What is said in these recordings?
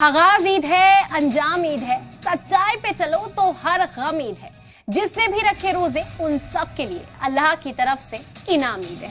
आगाज ईद है, अंजाम ईद है, सच्चाई पे चलो तो हर गम ईद है। जिसने भी रखे रोजे उन सब के लिए अल्लाह की तरफ से इनाम ईद है।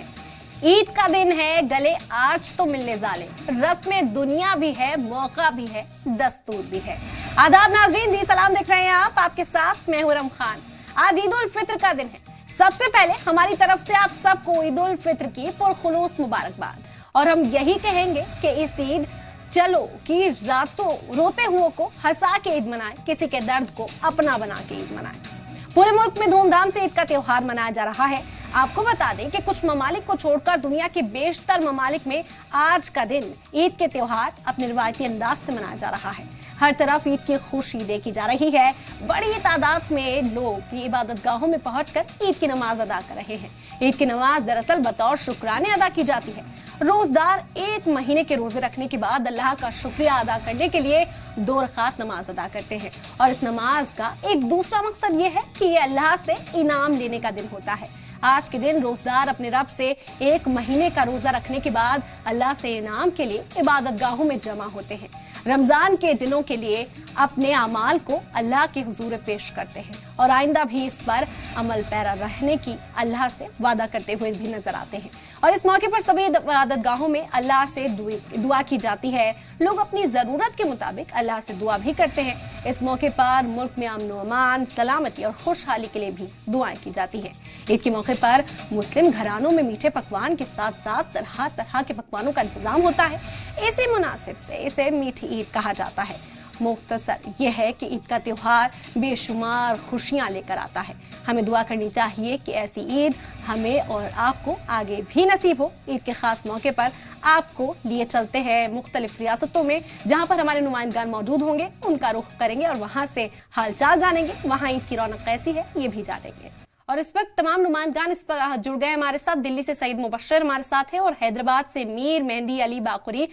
ईद का दिन है, गले आज तो मिलने जाले, रस्म दुनिया भी है, मौका भी है, दस्तूर भी है। आदाब नाज़रीन, जी सलाम, देख रहे हैं आप, आपके साथ मैं हूं रम खान। आज ईद उल फित्र का दिन है। सबसे पहले हमारी तरफ से आप सबको ईद उल फित्र की पुरखुलूस मुबारकबाद। और हम यही कहेंगे कि इस ईद चलो कि रातों रोते हुओं को हंसा के ईद मनाए, किसी के दर्द को अपना बना के ईद मनाए। पूरे मुल्क में धूमधाम से ईद का त्योहार मनाया जा रहा है। आपको बता दें कि कुछ ममालिक को छोड़कर दुनिया के बेशतर ममालिक में आज का दिन ईद के त्योहार अपने रिवायती अंदाज से मनाया जा रहा है। हर तरफ ईद की खुशी देखी जा रही है। बड़ी तादाद में लोग इबादत गाहों में पहुंचकर ईद की नमाज अदा कर रहे हैं। ईद की नमाज दरअसल बतौर शुक्राने अदा की जाती है। रोजदार एक महीने के रोजे रखने के बाद अल्लाह का शुक्रिया अदा करने के लिए 2 रकात नमाज अदा करते हैं। और इस नमाज का एक दूसरा मकसद ये है कि ये अल्लाह से इनाम लेने का दिन होता है। आज के दिन रोजदार अपने रब से एक महीने का रोजा रखने के बाद अल्लाह से इनाम के लिए इबादत गाहों में जमा होते हैं। रमजान के दिनों के लिए अपने अमाल को अल्लाह के हुजूर पेश करते हैं और आइंदा भी इस पर अमल पैरा रहने की अल्लाह से वादा करते हुए भी नजर आते हैं। और इस मौके पर सभी इबादत गाहों में अल्लाह से दुआ की जाती है। लोग अपनी जरूरत के मुताबिक अल्लाह से दुआ भी करते हैं। इस मौके पर मुल्क में अमन व अमान, सलामती और खुशहाली के लिए भी दुआएं की जाती है। ईद के मौके पर मुस्लिम घरानों में मीठे पकवान के साथ साथ तरह तरह के पकवानों का इंतजाम होता है। इसी मुनासिब से इसे मीठी ईद कहा जाता है। मुख्तसर यह है कि ईद का त्योहार बेशुमार खुशियां लेकर आता है। हमें दुआ करनी चाहिए कि ऐसी ईद हमें और आपको आगे भी नसीब हो। ईद के खास मौके पर आपको लिए चलते हैं मुख्तलिफ रियासतों में, जहां पर हमारे नुमाइंदगान मौजूद होंगे। उनका रुख करेंगे और वहां से हालचाल जानेंगे, वहां ईद की रौनक कैसी है ये भी जानेंगे। और इस वक्त तमाम नुमाइंदगान इस पर जुड़ गए हमारे साथ। दिल्ली से सईद मुबश्शिर हमारे साथ हैं और हैदराबाद से मीर मेहंदी अली बाकुरी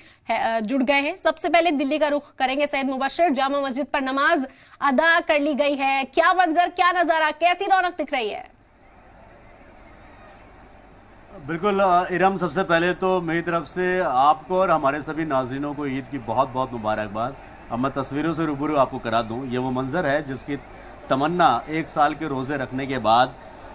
जुड़ गए हैं। सबसे पहले दिल्ली का रुख करेंगे। सईद मुबश्शिर, जामा मस्जिद पर नमाज अदा कर ली गई है, क्या मंजर, क्या नजारा, कैसी रौनक दिख रही है? बिल्कुल इरम, सबसे पहले तो मेरी तरफ से आपको और हमारे सभी नाज़रीनों को ईद की बहुत बहुत मुबारकबाद। अब मैं तस्वीरों से रूबरू आपको करा दूं, ये वो मंज़र है जिसकी तमन्ना 1 साल के रोज़े रखने के बाद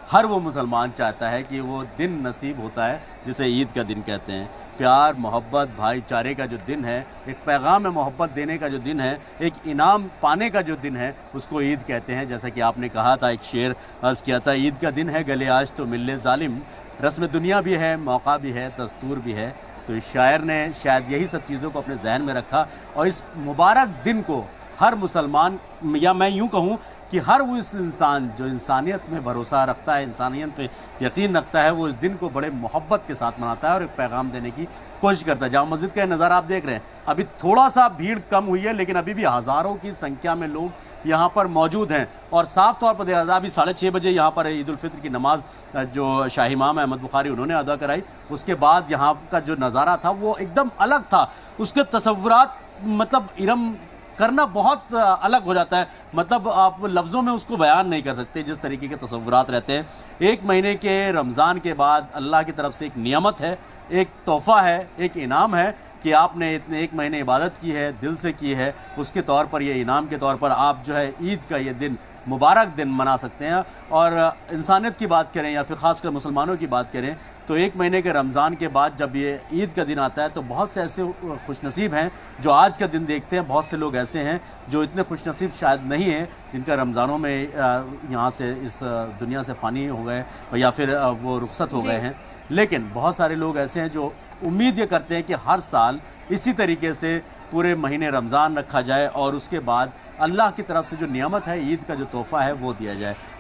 हर वो मुसलमान चाहता है कि वो दिन नसीब होता है जिसे ईद का दिन कहते हैं। प्यार, मोहब्बत, भाईचारे का जो दिन है, एक पैगाम में मोहब्बत देने का जो दिन है, एक इनाम पाने का जो दिन है, उसको ईद कहते हैं। जैसा कि आपने कहा था, एक शेर अर्ज़ किया था, ईद का दिन है, गले आज तो मिलने ज़ालिम, रस्म दुनिया भी है, मौका भी है, दस्तूर भी है। तो इस शायर ने शायद यही सब चीज़ों को अपने जहन में रखा और इस मुबारक दिन को हर मुसलमान, या मैं यूँ कहूँ कि हर वो इस इंसान जो इंसानियत में भरोसा रखता है, इंसानियत पे यकीन रखता है, वो इस दिन को बड़े मोहब्बत के साथ मनाता है और एक पैगाम देने की कोशिश करता है। जामा मस्जिद का नज़ारा आप देख रहे हैं, अभी थोड़ा सा भीड़ कम हुई है, लेकिन अभी भी हज़ारों की संख्या में लोग यहाँ पर मौजूद हैं। और साफ़ तौर पर अभी 6:30 बजे यहाँ पर ईद उल फित्र की नमाज जो शाही इमाम अहमद बुखारी उन्होंने अदा कराई। उसके बाद यहाँ का जो नज़ारा था वो एकदम अलग था। उसके तसव्वुरात मतलब इरम करना बहुत अलग हो जाता है, मतलब आप लफ्ज़ों में उसको बयान नहीं कर सकते जिस तरीके के तसव्वुरात रहते हैं। 1 महीने के रमज़ान के बाद अल्लाह की तरफ से एक नियामत है, एक तोहफ़ा है, एक इनाम है कि आपने इतने 1 महीने इबादत की है, दिल से की है, उसके तौर पर ये इनाम के तौर पर आप जो है ईद का ये दिन, मुबारक दिन मना सकते हैं। और इंसानियत की बात करें या फिर ख़ासकर मुसलमानों की बात करें तो 1 महीने के रमज़ान के बाद जब ये ईद का दिन आता है तो बहुत से ऐसे खुशनसीब हैं जो आज का दिन देखते हैं। बहुत से लोग ऐसे हैं जो इतने खुशनसीब शायद नहीं हैं जिनका रमज़ानों में यहाँ से इस दुनिया से फ़ानी हो गए या फिर वो रुखसत हो गए हैं। लेकिन बहुत सारे लोग ऐसे हैं जो उम्मीद ये करते हैं कि हर साल इसी तरीके से पूरे महीने रमज़ान रखा जाए और उसके बाद अल्लाह की तरफ से जो नियामत है, ईद का जो तोहफ़ा है, वो दिया जाए।